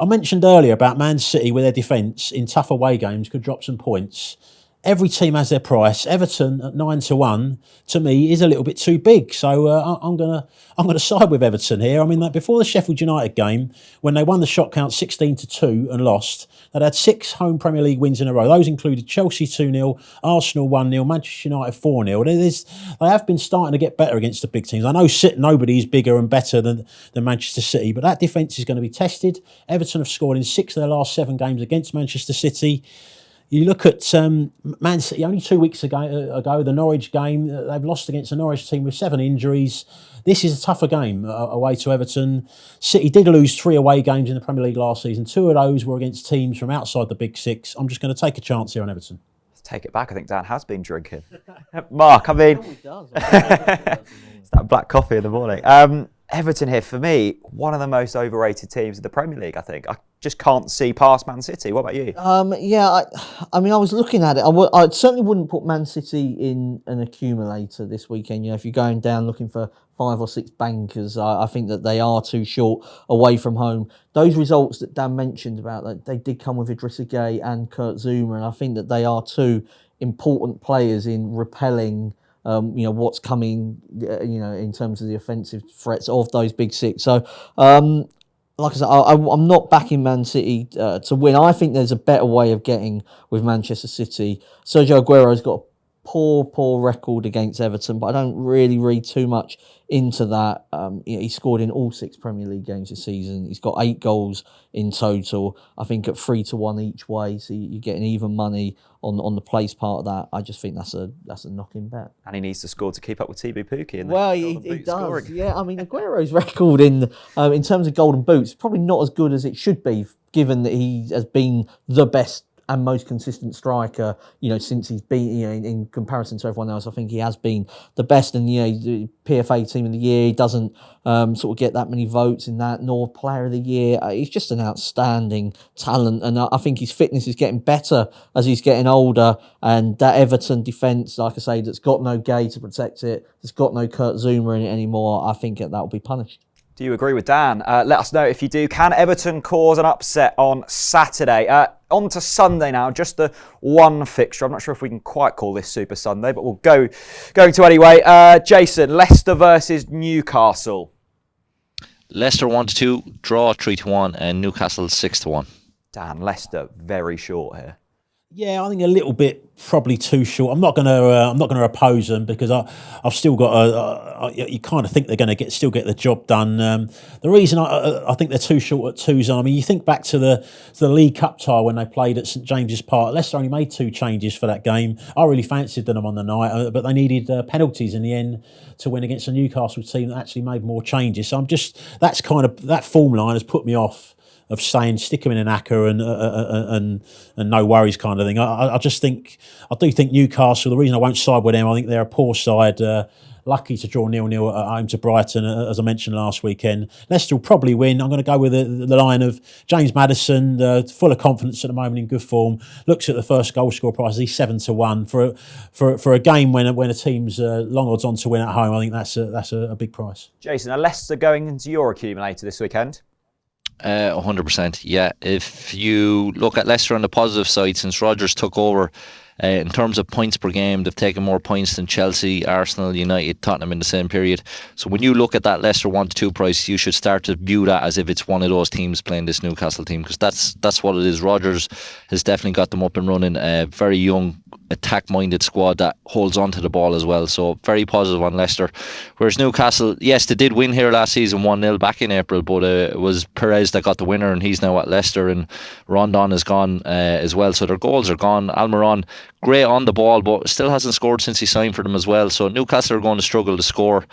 I mentioned earlier about Man City with their defence in tough away games could drop some points. Every team has their price. Everton at 9-1 to me is a little bit too big, so I'm gonna side with Everton here. I mean, like before the Sheffield United game, when they won the shot count 16-2 and lost, they'd had 6 home Premier League wins in a row. Those included Chelsea 2-0, Arsenal 1-0, Manchester United 4-0. They have been starting to get better against the big teams. I know nobody is bigger and better than Manchester City, but that defence is going to be tested. Everton have scored in 6 of their last 7 games against Manchester City. You look at Man City only 2 weeks ago, the Norwich game, they've lost against a Norwich team with 7 injuries. This is a tougher game away to Everton. City did lose 3 away games in the Premier League last season. 2 of those were against teams from outside the Big Six. I'm just going to take a chance here on Everton. Let's take it back. I think Dan has been drinking. Mark, I mean, it's that black coffee in the morning. Everton here, for me, one of the most overrated teams in the Premier League, I think. I just can't see past Man City. What about you? Yeah, I mean, I was looking at it. I certainly wouldn't put Man City in an accumulator this weekend. You know, if you're going down looking for 5 or 6 bankers, I think that they are too short away from home. Those results that Dan mentioned about, that they did come with Idrissa Gueye and Kurt Zouma, and I think that they are 2 important players in repelling what's coming, in terms of the offensive threats of those Big Six. So, like I said, I'm not backing Man City to win. I think there's a better way of getting with Manchester City. Sergio Aguero's got a poor record against Everton, but I don't really read too much into that. He scored in all 6 Premier League games this season. He's got 8 goals in total. I think at 3-1 each way, so you're getting even money on the place part of that. I just think that's a knocking bet. And he needs to score to keep up with Thibaut Pukki. Well, he does. Scoring. Yeah, I mean, Aguero's record in terms of golden boots probably not as good as it should be, given that he has been the best and most consistent striker, since he's been, in comparison to everyone else, I think he has been the best. And, the PFA Team of the Year, he doesn't sort of get that many votes in that, nor Player of the Year. He's just an outstanding talent. And I think his fitness is getting better as he's getting older. And that Everton defence, like I say, that's got no Gay to protect it, that's got no Kurt Zouma in it anymore, I think that will be punished. Do you agree with Dan? Let us know if you do. Can Everton cause an upset on Saturday? On to Sunday now, just the one fixture. I'm not sure if we can quite call this Super Sunday, but we'll go to anyway. Jason, Leicester versus Newcastle. Leicester 1-2, draw 3-1, and Newcastle 6-1. Dan, Leicester very short here. Yeah, I think a little bit probably too short. I'm not going to oppose them because I've still got you kind of think they're going to still get the job done. The reason I think they're too short at 2s. I mean, you think back to the League Cup tie when they played at St James's Park. Leicester only made 2 changes for that game. I really fancied them on the night, but they needed penalties in the end to win against a Newcastle team that actually made more changes. So that form line has put me off of saying stick them in an acca and no worries kind of thing. I do think Newcastle, the reason I won't side with them, I think they're a poor side, lucky to draw 0-0 at home to Brighton, as I mentioned last weekend. Leicester will probably win. I'm going to go with the line of James Maddison, full of confidence at the moment, in good form. Looks at the first goal score price, he's 7-1 for a game when a team's long odds on to win at home. I think that's a big price. Jason, are Leicester going into your accumulator this weekend? 100%, yeah. If you look at Leicester on the positive side, since Rodgers took over, in terms of points per game, they've taken more points than Chelsea, Arsenal, United, Tottenham in the same period. So when you look at that Leicester 1-2 price, you should start to view that as if it's one of those teams playing this Newcastle team, because that's what it is. Rodgers has definitely got them up and running. A very young, attack-minded squad that holds on to the ball as well. So very positive on Leicester. Whereas Newcastle, yes, they did win here last season 1-0 back in April, but it was Perez that got the winner, and he's now at Leicester, and Rondon is gone as well. So their goals are gone. Almiron, great on the ball, but still hasn't scored since he signed for them as well. So Newcastle are going to struggle to score.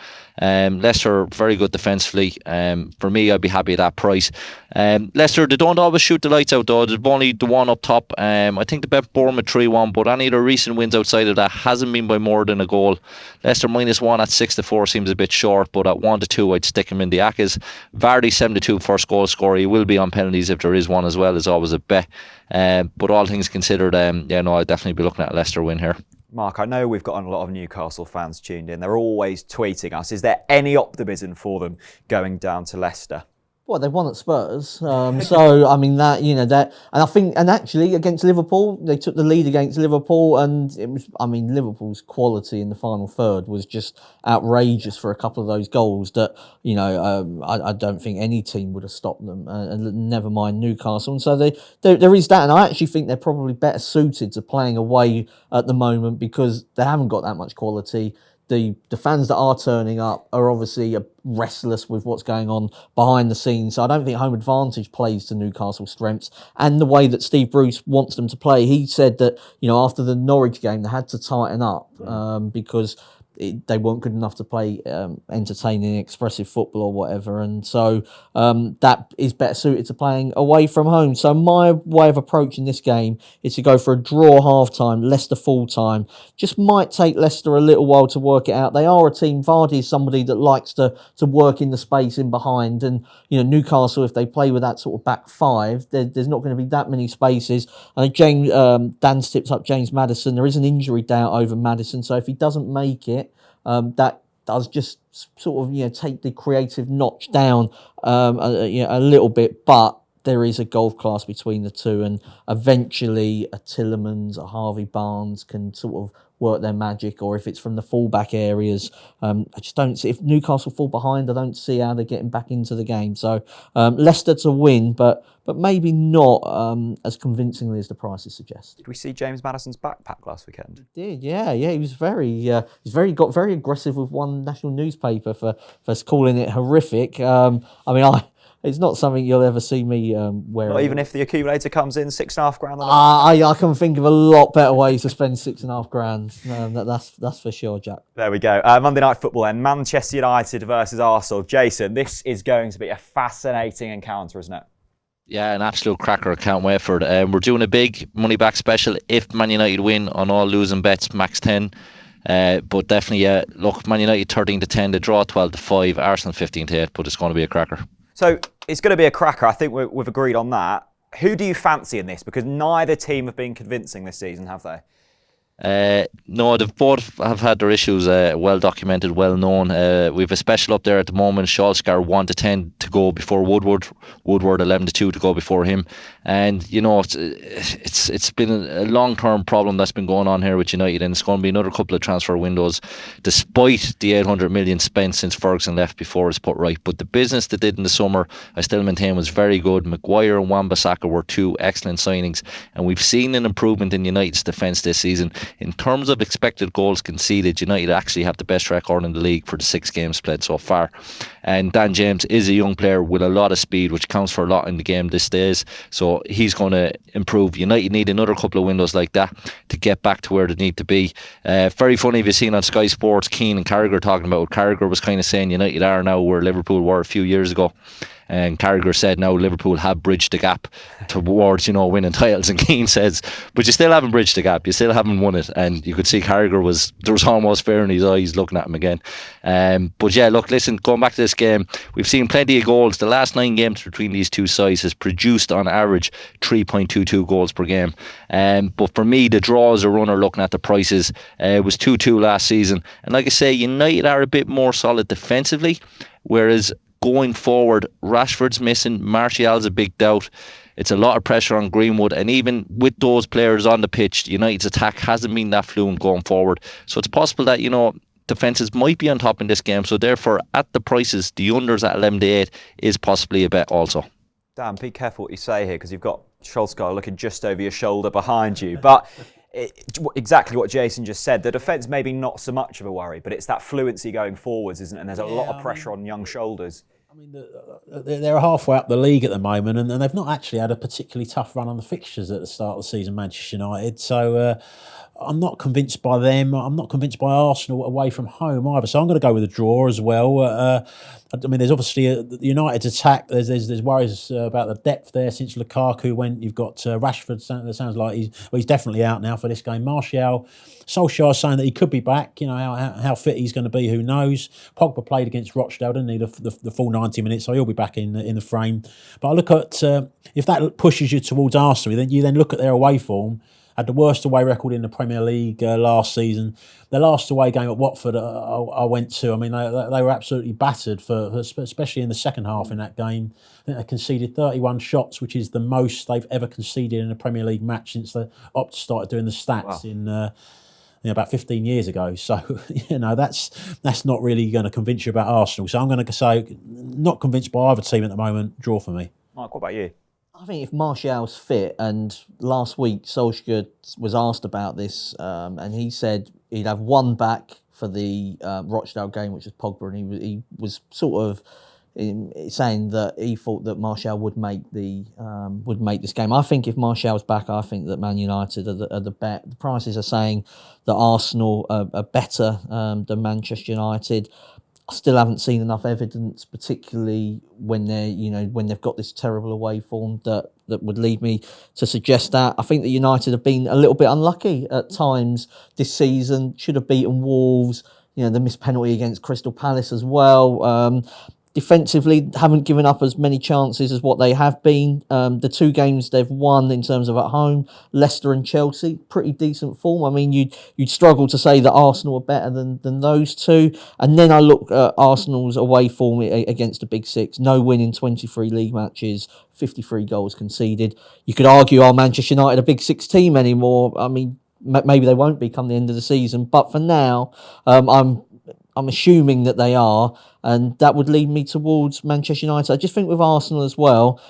Leicester very good defensively. For me, I'd be happy at that price. Leicester, they don't always shoot the lights out though. There's only the one up top. I think they bet Bournemouth 3-1, but any of the recent wins outside of that hasn't been by more than a goal. Leicester -1 at 6-4 seems a bit short, but at 1-2 I'd stick him in the Accas. Vardy 7-2 first goal scorer. He will be on penalties if there is one as well, is always a bet. But all things considered, I'd definitely be looking at a Leicester win here. Mark, I know we've got a lot of Newcastle fans tuned in. They're always tweeting us. Is there any optimism for them going down to Leicester? Well, they won at Spurs, so I mean that and I think, and actually against Liverpool, they took the lead against Liverpool, and it was, I mean, Liverpool's quality in the final third was just outrageous for a couple of those goals that I don't think any team would have stopped them, and never mind Newcastle. And so there is that, and I actually think they're probably better suited to playing away at the moment because they haven't got that much quality. The fans that are turning up are obviously restless with what's going on behind the scenes. So I don't think home advantage plays to Newcastle's strengths. And the way that Steve Bruce wants them to play, he said that, after the Norwich game, they had to tighten up because they weren't good enough to play entertaining, expressive football or whatever. And so that is better suited to playing away from home. So my way of approaching this game is to go for a draw half-time, Leicester full-time. Just might take Leicester a little while to work it out. They are a team. Vardy is somebody that likes to work in the space in behind. And, Newcastle, if they play with that sort of back five, there's not going to be that many spaces. Dan's tipped up James Maddison. There is an injury doubt over Maddison. So if he doesn't make it, that does just sort of take the creative notch down a little bit, but there is a golf class between the two, and eventually a Tielemans, a Harvey Barnes can sort of work their magic, or if it's from the fullback areas, I just don't see, if Newcastle fall behind, I don't see how they're getting back into the game. So Leicester to win, but maybe not as convincingly as the prices suggest. Did we see James Maddison's backpack last weekend? He did, yeah. He was got very aggressive with one national newspaper for calling it horrific. It's not something you'll ever see me wearing. Not even if the accumulator comes in $6,500. I can think of a lot better ways to spend $6,500. That's for sure, Jack. There we go. Monday Night Football then. Manchester United versus Arsenal. Jason, this is going to be a fascinating encounter, isn't it? Yeah, an absolute cracker. I can't wait for it. We're doing a big money back special if Man United win on all losing bets, max 10. But definitely, look, Man United 13-10, the draw 12-5, Arsenal 15-8, but it's going to be a cracker. So it's going to be a cracker. I think we've agreed on that. Who do you fancy in this? Because neither team have been convincing this season, have they? No, they've both have had their issues well documented, well known. We've a special up there at the moment. Solskjaer 1-10 to go before Woodward 11-2 to go before him, and it's been a long-term problem that's been going on here with United, and it's going to be another couple of transfer windows, despite the 800 million spent since Ferguson left before it's put right. But the business they did in the summer, I still maintain, was very good. Maguire and Wan-Bissaka were two excellent signings, and we've seen an improvement in United's defence this season. In terms of expected goals conceded, United actually have the best record in the league for the 6 games played so far. And Dan James is a young player with a lot of speed, which counts for a lot in the game these days. So he's going to improve. United need another couple of windows like that to get back to where they need to be. Very funny, if you've seen on Sky Sports, Keane and Carragher talking about it. Carragher was kind of saying United are now where Liverpool were a few years ago. And Carragher said now Liverpool have bridged the gap towards, winning titles. And Keane says, but you still haven't bridged the gap. You still haven't won it. And you could see Carragher there was almost fear in his eyes looking at him again. But yeah, look, listen, going back to this game, we've seen plenty of goals. The last 9 games between these two sides has produced on average 3.22 goals per game. But for me, the draw as a runner, looking at the prices, it was 2-2 last season. And like I say, United are a bit more solid defensively, whereas going forward, Rashford's missing, Martial's a big doubt. It's a lot of pressure on Greenwood, and even with those players on the pitch, United's attack hasn't been that fluent going forward. So it's possible that, defences might be on top in this game. So therefore, at the prices, the unders at 11-8 is possibly a bet also. Dan, be careful what you say here, because you've got Solskjaer looking just over your shoulder behind you. But exactly what Jason just said. The defence maybe not so much of a worry, but it's that fluency going forwards, isn't it? And there's a lot of pressure on young shoulders. I mean, they're halfway up the league at the moment, and they've not actually had a particularly tough run on the fixtures at the start of the season, Manchester United. So I'm not convinced by them. I'm not convinced by Arsenal away from home either. So I'm going to go with a draw as well. I mean, there's obviously the United's attack. There's worries about the depth there since Lukaku went. You've got Rashford. That sounds like he's definitely out now for this game. Martial, Solskjaer saying that he could be back. How fit he's going to be, who knows? Pogba played against Rochdale, didn't he? The full 90 minutes, so he'll be back in the frame. But I look at if that pushes you towards Arsenal, then you look at their away form. Had the worst away record in the Premier League last season. The last away game at Watford I went to, I mean, they were absolutely battered, especially in the second half in that game. I think they conceded 31 shots, which is the most they've ever conceded in a Premier League match since the Opt started doing the stats in about 15 years ago. So, that's not really going to convince you about Arsenal. So I'm going to say not convinced by either team at the moment. Draw for me. Mike, what about you? I think if Martial's fit, and last week Solskjaer was asked about this, and he said he'd have one back for the Rochdale game, which was Pogba, and he was sort of saying that he thought that Martial would make this game. I think if Martial's back, I think that Man United are the bet. The prices are saying that Arsenal are better than Manchester United. I still haven't seen enough evidence, particularly when they've got this terrible away form, that would lead me to suggest that. I think that United have been a little bit unlucky at times this season. Should have beaten Wolves. The missed penalty against Crystal Palace as well. Defensively, haven't given up as many chances as what they have been. The 2 games they've won in terms of at home, Leicester and Chelsea, pretty decent form. I mean, you'd struggle to say that Arsenal are better than those two. And then I look at Arsenal's away form against the Big Six. No win in 23 league matches, 53 goals conceded. You could argue, are Manchester United a Big Six team anymore? I mean, maybe they won't be come the end of the season. But for now, I'm assuming that they are, and that would lead me towards Manchester United. I just think with Arsenal as well,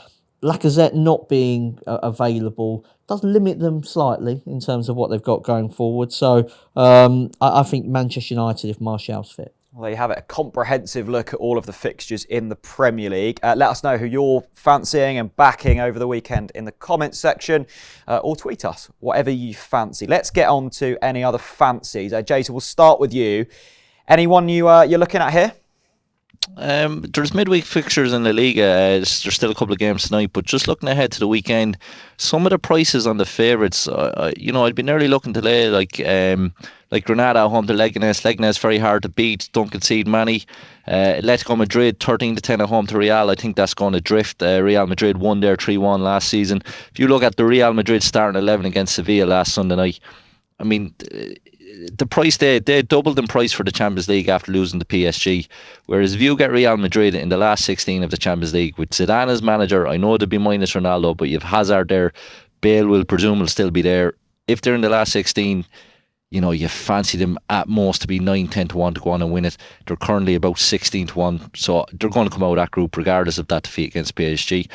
Lacazette not being available does limit them slightly in terms of what they've got going forward. So I think Manchester United if Martial's fit. Well, there you have it, a comprehensive look at all of the fixtures in the Premier League. Let us know who you're fancying and backing over the weekend in the comments section, or tweet us, whatever you fancy. Let's get on to any other fancies. Jason, we'll start with you. Anyone you're looking at here? There's midweek fixtures in La Liga. There's still a couple of games tonight, but just looking ahead to the weekend, some of the prices on the favourites, I'd be nearly looking to lay like Granada at home to Leganés. Leganés very hard to beat, don't concede many. Atletico Madrid 13-10 at home to Real. I think that's going to drift. Real Madrid won there 3-1 last season. If you look at the Real Madrid starting 11 against Sevilla last Sunday night, I mean, the price they doubled in price for the Champions League after losing to PSG. Whereas if you get Real Madrid in the last 16 of the Champions League with Zidane as manager, I know they'll be minus Ronaldo, but you've Hazard there. Bale will presume will still be there. If they're in the last 16, you fancy them at most to be 9-10 to 1 to go on and win it. They're currently about 16 to 1, so they're going to come out of that group regardless of that defeat against PSG.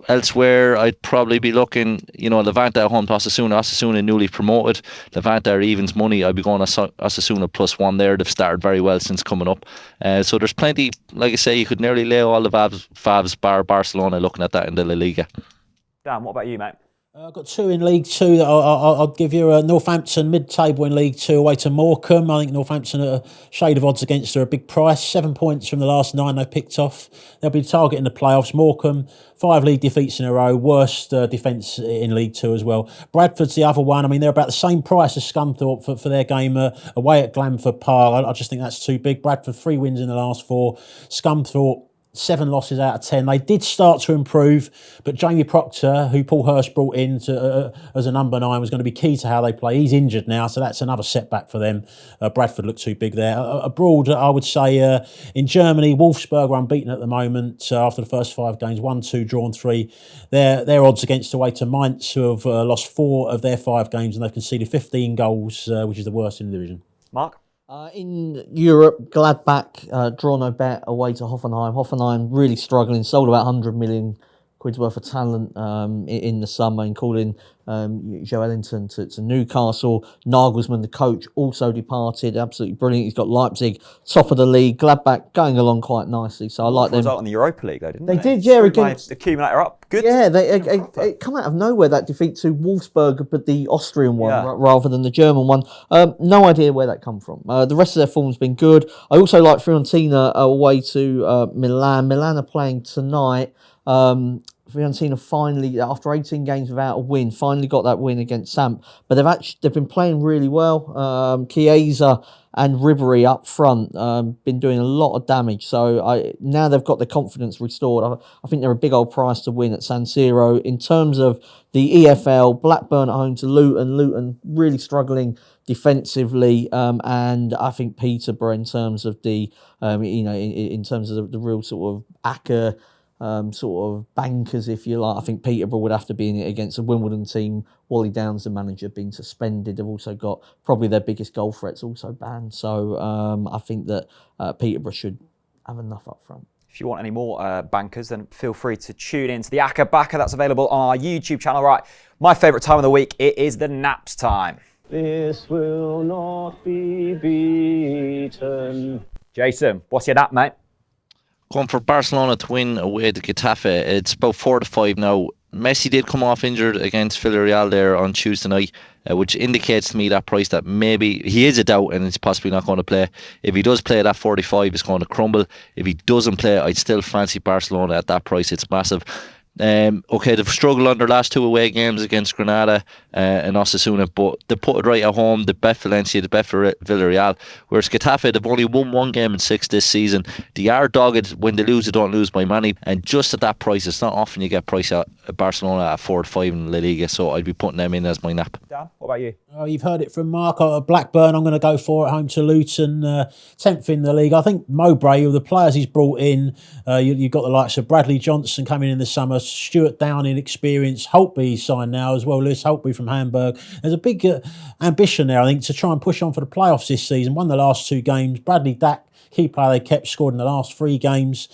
Elsewhere, I'd probably be looking, Levante at home to Osasuna. Osasuna newly promoted. Levante are evens money. I'd be going Osasuna +1 there. They've started very well since coming up. So there's plenty, like I say, you could nearly lay all the favs bar Barcelona looking at that in the La Liga. Dan, what about you, mate? I've got two in League Two that I'll give you. Northampton mid-table in League Two away to Morecambe. I think Northampton are a shade of odds against her, a big price. 7 points from the last 9 they've picked off. They'll be targeting the playoffs. Morecambe, 5 league defeats in a row. Worst defence in League Two as well. Bradford's the other one. I mean, they're about the same price as Scunthorpe for their game away at Glanford Park. I just think that's too big. Bradford 3 wins in the last 4. Scunthorpe 7 losses out of 10. They did start to improve, but Jamie Proctor, who Paul Hurst brought in as a number 9, was going to be key to how they play. He's injured now, so that's another setback for them. Bradford look too big there. Abroad, I would say in Germany, Wolfsburg are unbeaten at the moment after the first 5 games, 1-2, drawn 3. Their odds against away to Mainz, who have lost 4 of their 5 games, and they've conceded 15 goals, which is the worst in the division. Mark? In Europe, Gladbach draw no bet away to Hoffenheim. Hoffenheim really struggling, sold about 100 million quid's worth of talent in the summer, including Joe Ellington to Newcastle. Nagelsmann, the coach, also departed. Absolutely brilliant. He's got Leipzig top of the league. Gladbach going along quite nicely. So I like them. Result in the Europa League, though, didn't they? They did, yeah. Against accumulator up. Good. Yeah, they come out of nowhere, that defeat to Wolfsburg, but the Austrian one rather than the German one. No idea where that come from. The rest of their form's been good. I also like Fiorentina away to Milan. Milan are playing tonight. Fiorentina finally, after 18 games without a win, finally got that win against Samp. But they've been playing really well. Chiesa and Ribery up front been doing a lot of damage. So now they've got their confidence restored. I think they're a big old price to win at San Siro. In terms of the EFL, Blackburn at home to Luton. Luton really struggling defensively, and I think Peterborough in terms of the in terms of the real sort of ACCA sort of bankers, if you like. I think Peterborough would have to be in it against a Wimbledon team. Wally Downs, the manager, being suspended. They've also got probably their biggest goal threats also banned. So I think that Peterborough should have enough up front. If you want any more bankers, then feel free to tune in to the ACCA Backer. That's available on our YouTube channel. Right, my favourite time of the week, it is the naps time. This will not be beaten. Jason, what's your nap, mate? Going for Barcelona to win away to Getafe. It's about 4-5 now. Messi did come off injured against Villarreal there on Tuesday night, which indicates to me that price that maybe he is a doubt and he's possibly not going to play. If he does play, that 45 is going to crumble. If he doesn't play, I'd still fancy Barcelona at that price. It's massive. Okay, they've struggled on their last 2 away games against Granada and Osasuna, but they put it right at home. They bet Valencia, they bet Villarreal. Whereas Getafe, they've only won 1 game in 6 this season. They are dogged. When they lose, they don't lose by many. And just at that price, it's not often you get price at Barcelona at 4-5 in La Liga, so I'd be putting them in as my nap. Dan, what about you? You've heard it from Mark. Blackburn, I'm going to go for at home to Luton, 10th in the league. I think Mowbray, the players he's brought in, you've got the likes of Bradley Johnson coming in the summer, Stuart Downing experience, Holtby signed now as well, Lewis Holtby from Hamburg. There's a big ambition there, I think, to try and push on for the playoffs this season. Won the last 2 games. Bradley Dack, key player they kept, scored in the last 3 games.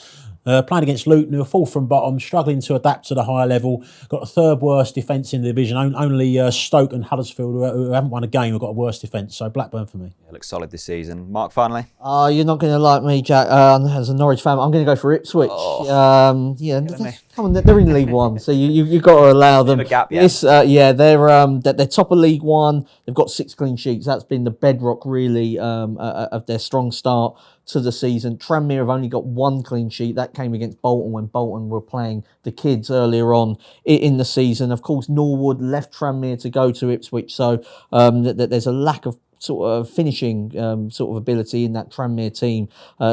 Playing against Luton, who are 4th from bottom, struggling to adapt to the higher level. Got the 3rd worst defence in the division. Only Stoke and Huddersfield, who haven't won a game, have got a worse defence. So Blackburn for me. Yeah, looks solid this season. Mark, finally? You're not going to like me, Jack. As a Norwich fan, I'm going to go for Ipswich. Come on, they're in League One, so you got to allow them. A gap, yeah. They're top of League One. They've got 6 clean sheets. That's been the bedrock, really, of their strong start to the season. Tranmere have only got 1 clean sheet. That came against Bolton when Bolton were playing the kids earlier on in the season. Of course, Norwood left Tranmere to go to Ipswich, so there's a lack of sort of finishing sort of ability in that Tranmere team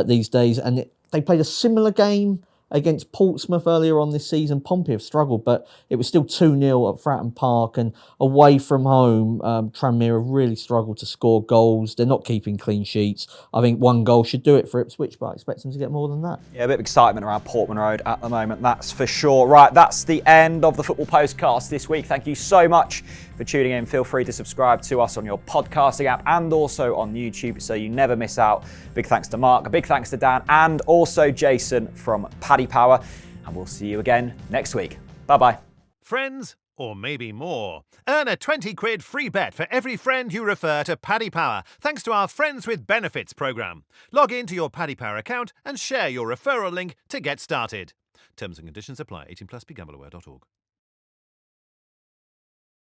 these days. And they played a similar game against Portsmouth earlier on this season. Pompey have struggled, but it was still 2-0 at Fratton Park, and away from home, Tranmere have really struggled to score goals. They're not keeping clean sheets. I think 1 goal should do it for Ipswich, but I expect them to get more than that. Yeah, a bit of excitement around Portman Road at the moment, that's for sure. Right, that's the end of the Football Postcast this week. Thank you so much for tuning in. Feel free to subscribe to us on your podcasting app and also on YouTube so you never miss out. Big thanks to Mark, a big thanks to Dan, and also Jason from Paddy Power. And we'll see you again next week. Bye-bye. Friends, or maybe more. Earn a 20 quid free bet for every friend you refer to Paddy Power, thanks to our Friends with Benefits programme. Log in to your Paddy Power account and share your referral link to get started. Terms and conditions apply. 18+, begambleaware.org.